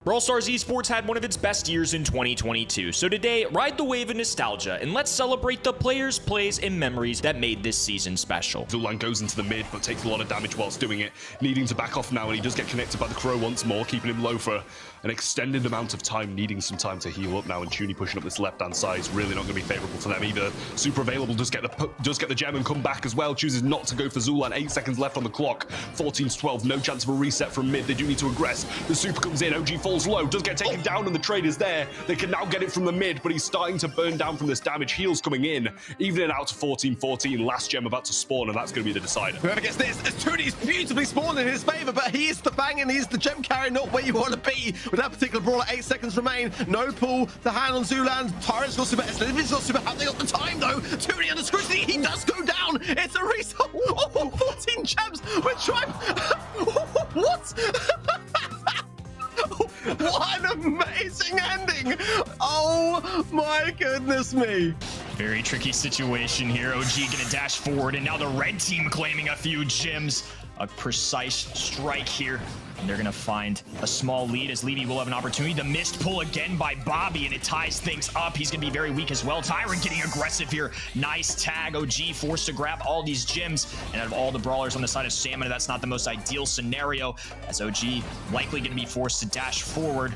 Brawl Stars Esports had one of its best years in 2022, so today, ride the wave of nostalgia and let's celebrate the players, plays, and memories that made this season special. Zulan goes into the mid, but takes a lot of damage whilst doing it, needing to back off now, and he does get connected by the Crow once more, keeping him low for an extended amount of time, needing some time to heal up now, and Chino pushing up this left-hand side is really not going to be favourable for them either. Super available, does get the gem and come back as well, chooses not to go for Zulan, 8 seconds left on the clock, 14-12, no chance of a reset from mid, they do need to aggress, the super comes in, OG falls low, does get taken down, and the trade is there. They can now get it from the mid, but he's starting to burn down from this damage. Heals coming in, evening out to 14-14. Last gem about to spawn, and that's going to be the decider. Whoever gets this, as Tooney's beautifully spawned in his favor, but he is the bang and he's the gem carrier, not where you want to be. With that particular brawler, 8 seconds remain. No pull to hand on Zulan. Tyrant's got super, Slivy's got super. Have they got the time though? Tooney under scrutiny, he does go down. It's a reset. Oh, 14 gems. We're trying. What? What an amazing ending! Oh my goodness me! Very tricky situation here. OG gonna dash forward, and now the red team claiming a few gems. A precise strike here, and they're gonna find a small lead as Levy will have an opportunity. The missed pull again by Bobby, and it ties things up. He's gonna be very weak as well. Tyrant getting aggressive here. Nice tag. OG forced to grab all these gems, and out of all the brawlers on the side of Stamina, that's not the most ideal scenario, as OG likely gonna be forced to dash forward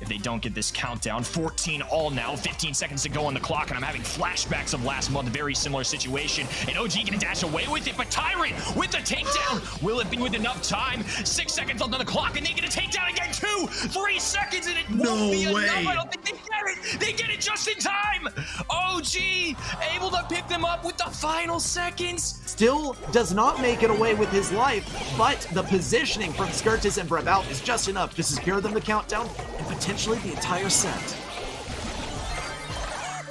if they don't get this countdown. 14 all now, 15 seconds to go on the clock, and I'm having flashbacks of last month, very similar situation, and OG gonna dash away with it, but Tyrant with the takedown. Will it be with enough time? 6 seconds on the clock, and they get a takedown again, 2, 3 seconds, and it won't be enough. I don't think they get it. They get it just in time. OG able to pick them up with the final seconds. Still does not make it away with his life, but the positioning from Skirtis and Brabal is just enough to secure them the countdown and potentially the entire set.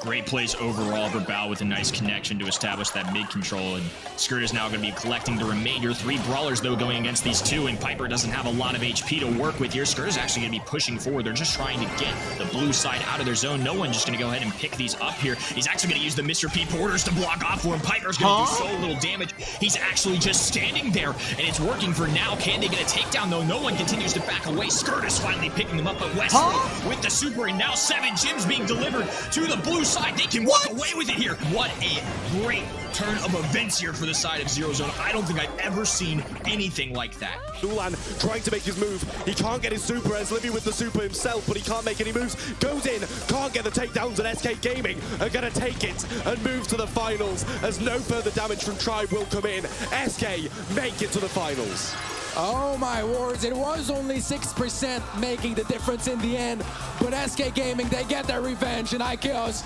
Great plays overall. Brabal with a nice connection to establish that mid control, and Skirt is now going to be collecting the remainder. 3 brawlers though going against these 2, and Piper doesn't have a lot of HP to work with here. Skirt is actually going to be pushing forward. They're just trying to get the blue side out of their zone. No one just going to go ahead and pick these up here. He's actually going to use the Mr. P porters to block off for him. Piper's going to do so little damage. He's actually just standing there, and it's working for now. Can they get a takedown though? No one continues to back away. Skirt is finally picking them up, but Wesley with the super, and now 7 gems being delivered to the blue side. They can walk away with it here. What a great turn of events here for the side of Zero Zone. I don't think I've ever seen anything like that. Zulan trying to make his move. He can't get his super, as Livy with the super himself, but he can't make any moves. Goes in, can't get the takedowns, and SK Gaming are going to take it and move to the finals, as no further damage from Tribe will come in. SK make it to the finals. Oh my words, it was only 6% making the difference in the end, but SK Gaming, they get their revenge, and IKEOS,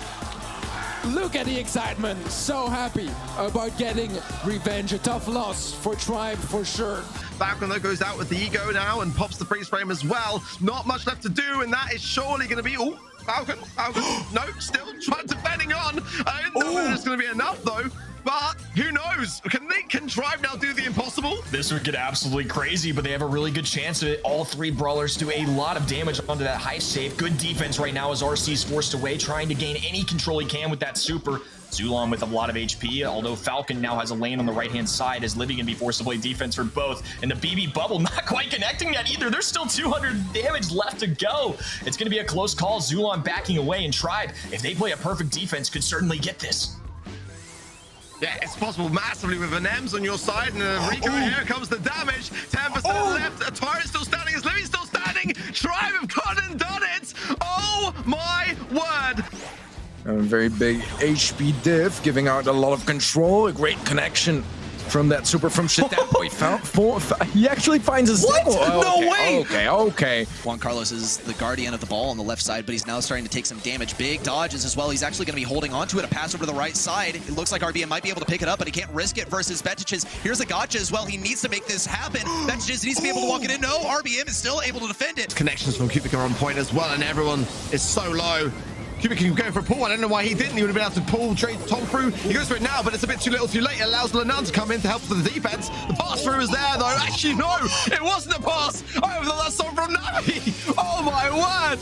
look at the excitement. So happy about getting revenge. A tough loss for Tribe for sure. Falcon though goes out with the ego now and pops the freeze frame as well. Not much left to do, and that is surely going to be... Oh, Falcon. No, still trying defending on. I don't know whether it's going to be enough though. But who knows? Can Tribe now do the impossible? This would get absolutely crazy, but they have a really good chance of it. All 3 brawlers do a lot of damage onto that high safe. Good defense right now as RC's forced away, trying to gain any control he can with that super. Zulan with a lot of HP, although Falcon now has a lane on the right-hand side, as Livy can be forced to play defense for both. And the BB bubble not quite connecting yet either. There's still 200 damage left to go. It's going to be a close call. Zulan backing away, and Tribe, if they play a perfect defense, could certainly get this. Yeah, it's possible massively with an M's on your side, and Rico, here comes the damage. 10% left. A Tyrant still standing. Is Livy still standing? Tribe have gone and done it. Oh my word. A very big HP diff, giving out a lot of control. A great connection from that super from Sitetampo. He actually finds his What? Oh, no way! Okay. Juan Carlos is the guardian of the ball on the left side, but he's now starting to take some damage. Big dodges as well. He's actually going to be holding on to it. A pass over to the right side. It looks like RBM might be able to pick it up, but he can't risk it versus Betiches. Here's a gotcha as well. He needs to make this happen. Betiches needs to be able to walk it in. No, RBM is still able to defend it. Connections from Cubic are on point as well, and everyone is so low. Cubic can go for a pull. I don't know why he didn't. He would have been able to pull trade Tom through. He goes for it now, but it's a bit too little too late. It allows Lenan to come in to help with the defense. The pass through is there, though. Actually, no, it wasn't a pass. I thought that's something from Navi. Oh, my word.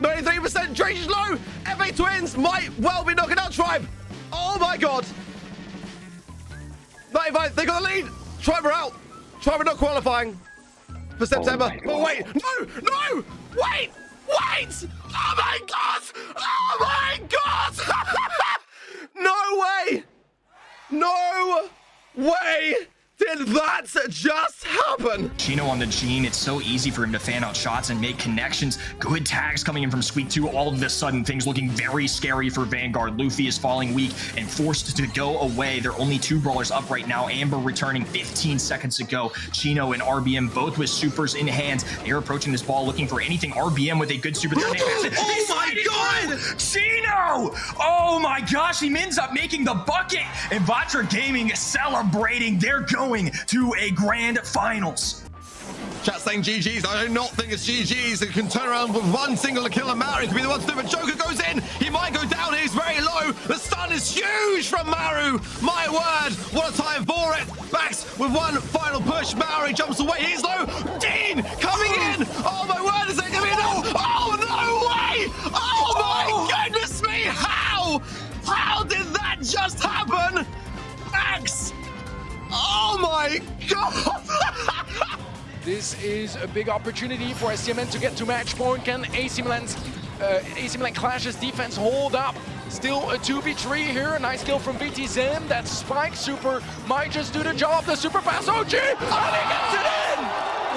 93% Drake's low. FA Twins might well be knocking out Tribe. Oh, my God. 95, they got the lead. Tribe are out. Tribe are not qualifying for September. Oh, wait. No. Wait! Wait! Oh my god! Oh my god! No way! No way did that just happen! Chino on the Gene, it's so easy for him to fan out shots and make connections. Good tags coming in from Squeak 2. All of a sudden, things looking very scary for Vanguard. Luffy is falling weak and forced to go away. There are only 2 brawlers up right now. Amber returning 15 seconds ago. Chino and RBM both with supers in hand. They're approaching this ball looking for anything. RBM with a good super there. Oh my god! Chino! Oh my gosh, he ends up making the bucket. And Vatra Gaming celebrating. They're going to a grand finals. Chat saying GG's. I do not think it's GG's. It can turn around with one single kill and Maru could be the one to do it. Joker goes in. He might go down. He's very low. The stun is huge from Maru. My word. What a time for it. Max with one final push. Maru jumps away. He's low. Dean coming in. Oh my word. Is that going to be enough? Oh no way. Oh my goodness me. How? How did that just happen? Max. Oh my god! This is a big opportunity for STMN to get to match point. Can AC Milan Clash's defense hold up? Still a 2v3 here. A nice kill from VTZM. That spike super might just do the job. The super pass OG, and he gets it in!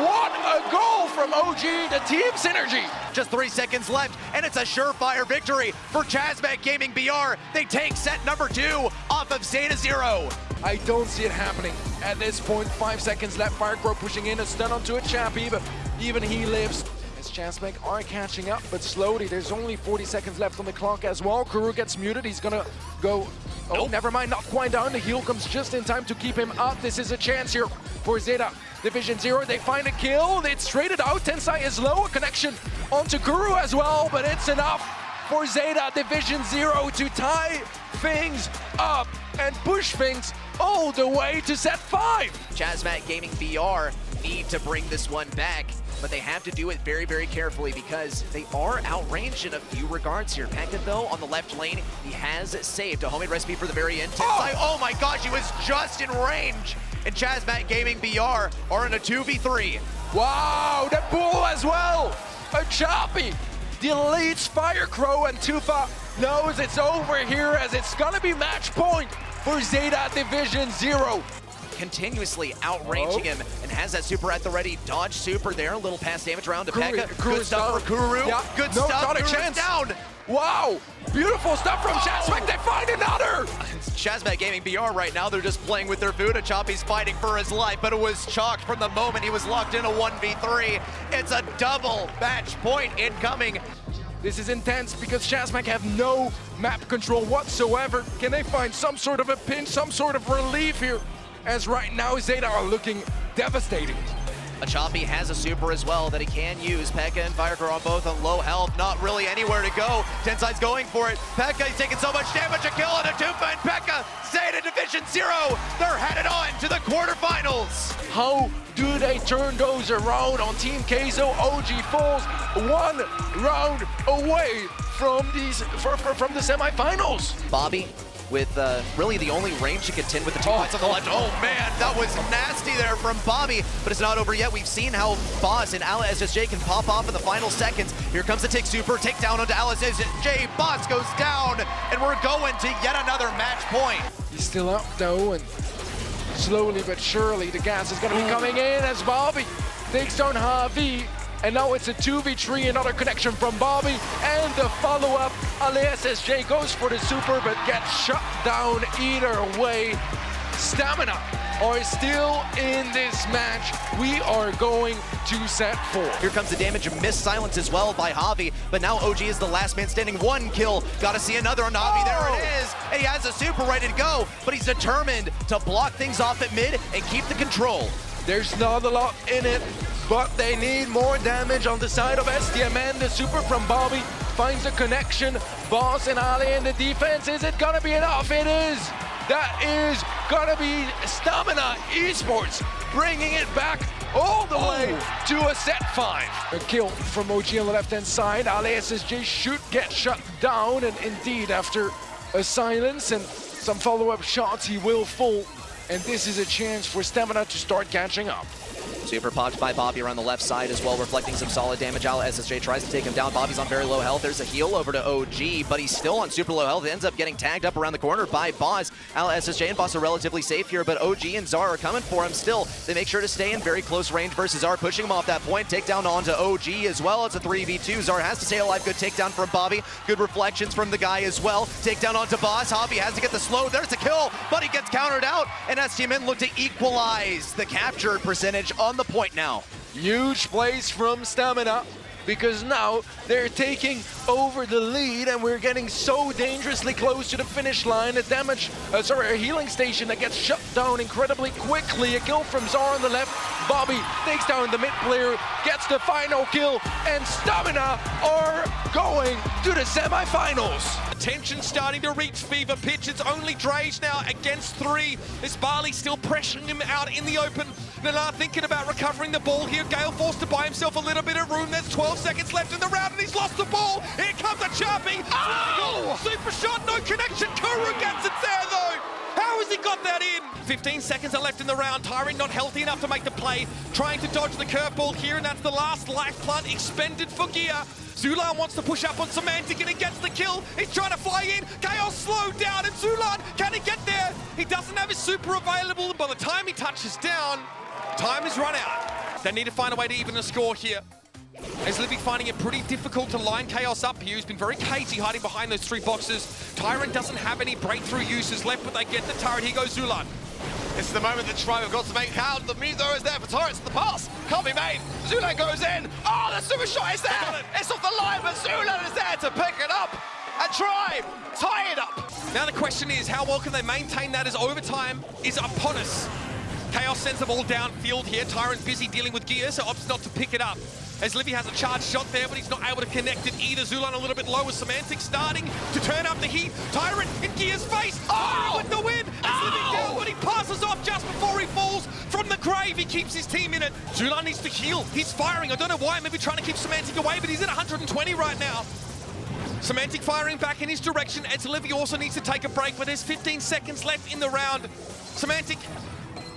What a goal from OG, the team synergy. Just 3 seconds left, and it's a surefire victory for Chazmac Gaming BR. They take set number 2 off of Zeta 0. I don't see it happening at this point. 5 seconds left. Firecrow pushing in a stun onto Achapi, but even he lives. As Chazmac are catching up, but slowly. There's only 40 seconds left on the clock as well. Kuru gets muted. He's gonna go. Oh, never mind. Not quite down. The heal comes just in time to keep him up. This is a chance here for Zeta Division 0. They find a kill. It's traded out. Tensai is low. A connection onto Kuru as well, but it's enough for Zeta Division 0 to tie things up and push things all the way to set 5. Chazmac Gaming BR need to bring this one back, but they have to do it very, very carefully because they are outranged in a few regards here. Pekka, though, on the left lane, he has saved a homemade recipe for the very end. Oh my gosh, he was just in range. And Chazmac Gaming BR are in a 2v3. Wow, the bull as well. Achapi deletes Firecrow, and Tufa knows it's over here as it's gonna be match point for Zeta Division 0. Continuously outranging him and has that super at the ready. Dodge super there, a little pass damage around to Pekka. Good stuff for Kuru. Yeah. Good No, stuff. not a Kuru's chance. down. Wow, beautiful stuff from Chazmac. They find another. Chazmac Gaming BR right now, they're just playing with their food. Achapi's fighting for his life, but it was chalked from the moment he was locked in a 1v3. It's a double match point incoming. This is intense because Chazmac have no map control whatsoever. Can they find some sort of a pinch, some sort of relief here? As right now, Zeta are looking devastating. Achapi has a super as well that he can use. Pekka and Firecrow are both on low health, not really anywhere to go. Tenside's going for it. Pekka, he's taking so much damage, a kill and a Tufa, and Pekka, Zeta Division 0, they're headed on to the quarterfinals. How do they turn those around on Team Keizo? OG falls 1 round away from from the semifinals. Bobby with really the only range to contend with the 2 points on the left. Oh man, that was nasty there from Bobby, but it's not over yet. We've seen how Boss and Ala SSJ can pop off in the final seconds. Here comes the tick super, takedown onto Ala SSJ. Boss goes down, and we're going to yet another match point. He's still up though, and slowly but surely the gas is gonna be coming in as Bobby takes down Javi. And now it's a 2v3, another connection from Bobby, and the follow-up. Ale SSJ goes for the super, but gets shut down either way. Stamina are still in this match. We are going to set 4. Here comes the damage and missed silence as well by Javi, but now OG is the last man standing. 1 kill, gotta see another on Javi. There it is, and he has a super ready to go, but he's determined to block things off at mid and keep the control. There's not a lot in it, but they need more damage on the side of STMN. The super from Bobby finds a connection. Boss and Ali in the defense. Is it gonna be enough? It is. That is gonna be Stamina Esports bringing it back all the way to a set 5. A kill from OG on the left-hand side. Ali SSJ should get shut down, and indeed, after a silence and some follow-up shots, he will fall. And this is a chance for Stamina to start catching up. Super popped by Bobby around the left side as well, reflecting some solid damage. SSJ tries to take him down. Bobby's on very low health. There's a heal over to OG, but he's still on super low health. Ends up getting tagged up around the corner by Boss. SSJ and Boss are relatively safe here, but OG and Zar are coming for him still. They make sure to stay in very close range versus Zar, pushing him off that point. Takedown onto OG as well. It's a 3v2. Zar has to stay alive. Good takedown from Bobby. Good reflections from the guy as well. Takedown onto Boss. Hobby has to get the slow. There's a kill, but he gets countered out, and STMN look to equalize the capture percentage on the point now. Huge plays from Stamina, because now they're taking over the lead and we're getting so dangerously close to the finish line. A healing station that gets shut down incredibly quickly. A kill from Zar on the left. Bobby takes down the mid player, gets the final kill, and Stamina are going to the semifinals. Tension starting to reach fever pitch. It's only Drage now against 3. Is Barley still pressuring him out in the open? Nanar thinking about recovering the ball here. Gale forced to buy himself a little bit of room. There's 12 seconds left in the round and he's lost the ball. Here comes Achapi. Oh! Super shot, no connection. Kuru gets it there though. How has he got that in? 15 seconds are left in the round. Tyron not healthy enough to make the play. Trying to dodge the curveball here, and that's the last life plant expended for Gear. Zulan wants to push up on Semantic and he gets the kill. He's trying to fly in. Chaos slowed down, and Zulan, can he get there? He doesn't have his super available, and by the time he touches down, time has run out. They need to find a way to even the score here. As Livy finding it pretty difficult to line Chaos up here. He's been very cagey hiding behind those 3 boxes. Tyrant doesn't have any breakthrough uses left, but they get the turret. Here goes Zulan. This is the moment that Tribe have got to make count. The move though is there for Torrents. The pass can't be made. Zulan goes in. Oh, the super shot is there. It's off the line, but Zulan is there to pick it up. And Tribe tie it up. Now the question is, how well can they maintain that as overtime is upon us? Chaos sends the ball downfield here. Tyrant busy dealing with Gear, so opts not to pick it up. As Livy has a charge shot there, but he's not able to connect it either. Zulan a little bit low with Semantic starting to turn up the heat. Tyrant in Gear's face. Oh, with the win. As Livy down, but he passes off just before he falls from the grave. He keeps his team in it. Zulan needs to heal. He's firing. I don't know why. Maybe trying to keep Semantic away, but he's at 120 right now. Semantic firing back in his direction. As Livy also needs to take a break, but there's 15 seconds left in the round. Semantic,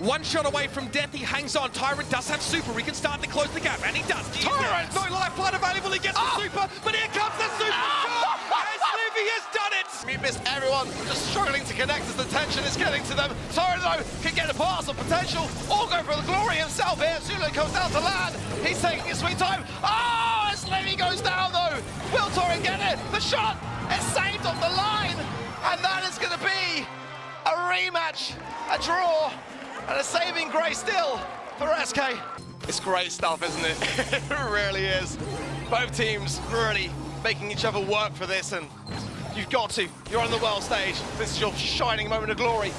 1 shot away from death. He hangs on. Tyrant does have super. He can start to close the gap, and he does. Tyrant! No lifeline available. He gets the super, but here comes the super shot, as Livy has done it. We missed everyone, just struggling to connect as the tension is getting to them. Tyrant though can get a pass of potential, or go for the glory himself here. Zulan comes down to land. He's taking his sweet time. Oh, as Livy goes down though. Will Torrent get it? The shot is saved off the line, and that is going to be a rematch, a draw. And a saving grace still for SK. It's great stuff, isn't it? It really is. Both teams really making each other work for this, and you've got to. You're on the world stage. This is your shining moment of glory.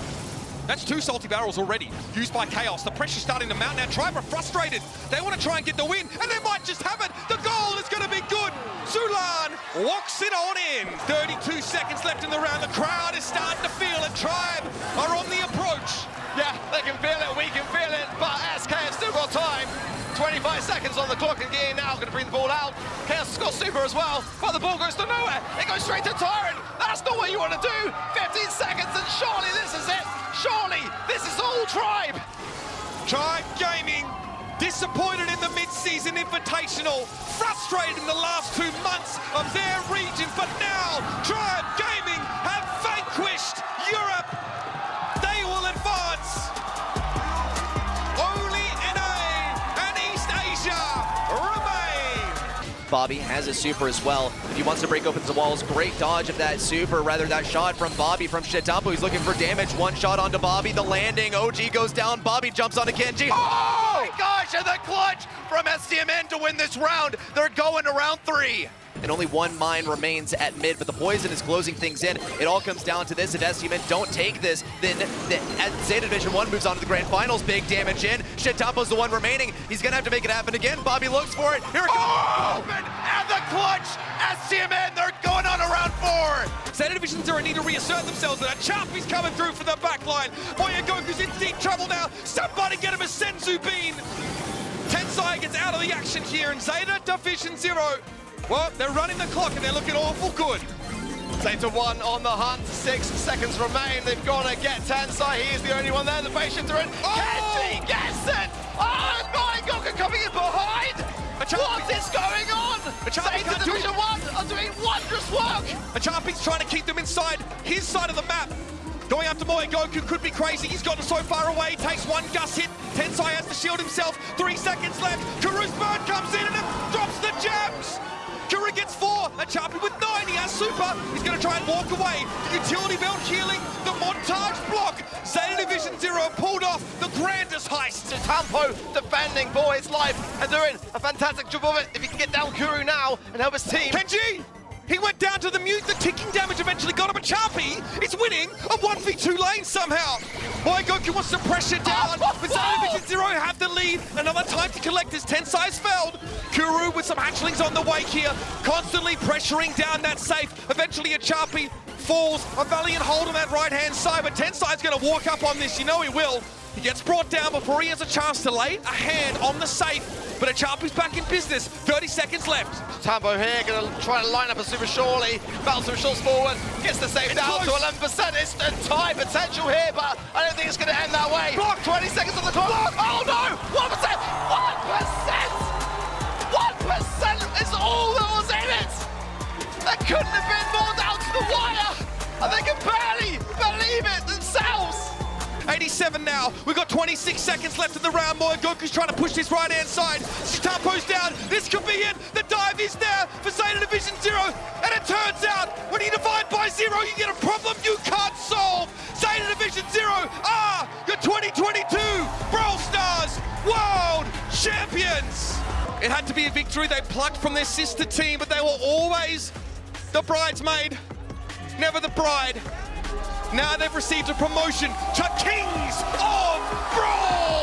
That's 2 salty barrels already, used by Chaos. The pressure's starting to mount now. Tribe are frustrated. They want to try and get the win, and they might just have it. The goal is going to be good. Zulan walks it on in. 32 seconds left in the round. The crowd is starting to feel it. Tribe are on the approach. Yeah, they can feel it, we can feel it, but SK have still got time. 25 seconds on the clock, and Gear now going to bring the ball out. Chaos has got super as well, but the ball goes to nowhere. It goes straight to Tyrant. That's not what you want to do. 15 seconds, and surely this is it. Surely this is all Tribe. Tribe Gaming, disappointed in the mid-season invitational, frustrated in the last 2 months of their region, but now Tribe Gaming have vanquished Europe. They will advance. Only NA and East Asia remain. Bobby has a super as well. If he wants to break open the walls, great dodge of that super, rather that shot from Bobby from Sitetampo. He's looking for damage. 1 shot onto Bobby. The landing. OG goes down. Bobby jumps onto Kenji. Oh my gosh, and the clutch from STMN to win this round. They're going to round 3. And only 1 mine remains at mid, but the poison is closing things in. It all comes down to this. If STMN don't take this, then Zeta Division 1 moves on to the grand finals. Big damage in. Sitetampo's the one remaining. He's going to have to make it happen again. Bobby looks for it. Here it comes. And the clutch. STMN, they're going on to round 4. Zeta Division 0 need to reassert themselves, and Achapi's coming through for the backline. Goku's in deep trouble now. Somebody get him a Senzu Bean. Tensai gets out of the action here, and Zeta Division 0. Well, they're running the clock and they're looking awful good. Zeta 1 on the hunt, 6 seconds remain. They've got to get Tensai. He is the only one there. The patients are in. Oh! Kenji gets it! Oh my coming in behind! What is going on? Achapi Zeta Division 1 are doing wondrous work! Achapi's trying to keep them inside his side of the map. Going after Moe Goku could be crazy. He's gotten so far away. Takes one Gus hit. Tensai has to shield himself. 3 seconds left. Kuru's bird comes in and it drops the gems. Kuru gets 4. Achapi with 9. He has super. He's going to try and walk away. The utility belt healing. The montage block. Zeta Division 0 pulled off the grandest heist. Sitetampo defending for his life and doing a fantastic job of it. If he can get down Kuru now and help his team. Kenji! He went down to the mute. The ticking damage eventually got him. Achapi is winning a 1v2 lane somehow. Moe Goku wants to pressure down, but Zeta Division 0 have the lead. Another time to collect as Tensai's failed. Kuru with some hatchlings on the wake here, constantly pressuring down that safe. Eventually Achapi falls. A valiant hold on that right-hand side, but Tensai's going to walk up on this. You know he will. He gets brought down before he has a chance to lay a hand on the safe. But Achapi's back in business. 30 seconds left. Tambo here, going to try to line up a super surely. Battle super shorts forward, gets the save down to 11%. It's a tie potential here, but I don't think it's going to end that way. Block, 20 seconds on the clock. Oh no, 1%! 1%! 1% is all that was in it! There couldn't have been more down to the wire! And they can barely believe it themselves! 87 now. We've got 26 seconds left in the round. Moe Goku's trying to push this right-hand side. Sitetampo's down. This could be it. The dive is there for Zeta Division 0. And it turns out, when you divide by 0, you get a problem you can't solve. Zeta Division 0 are your 2022 Brawl Stars World Champions. It had to be a victory they plucked from their sister team, but they were always the bridesmaid, never the bride. Now they've received a promotion to Kings of Brawl!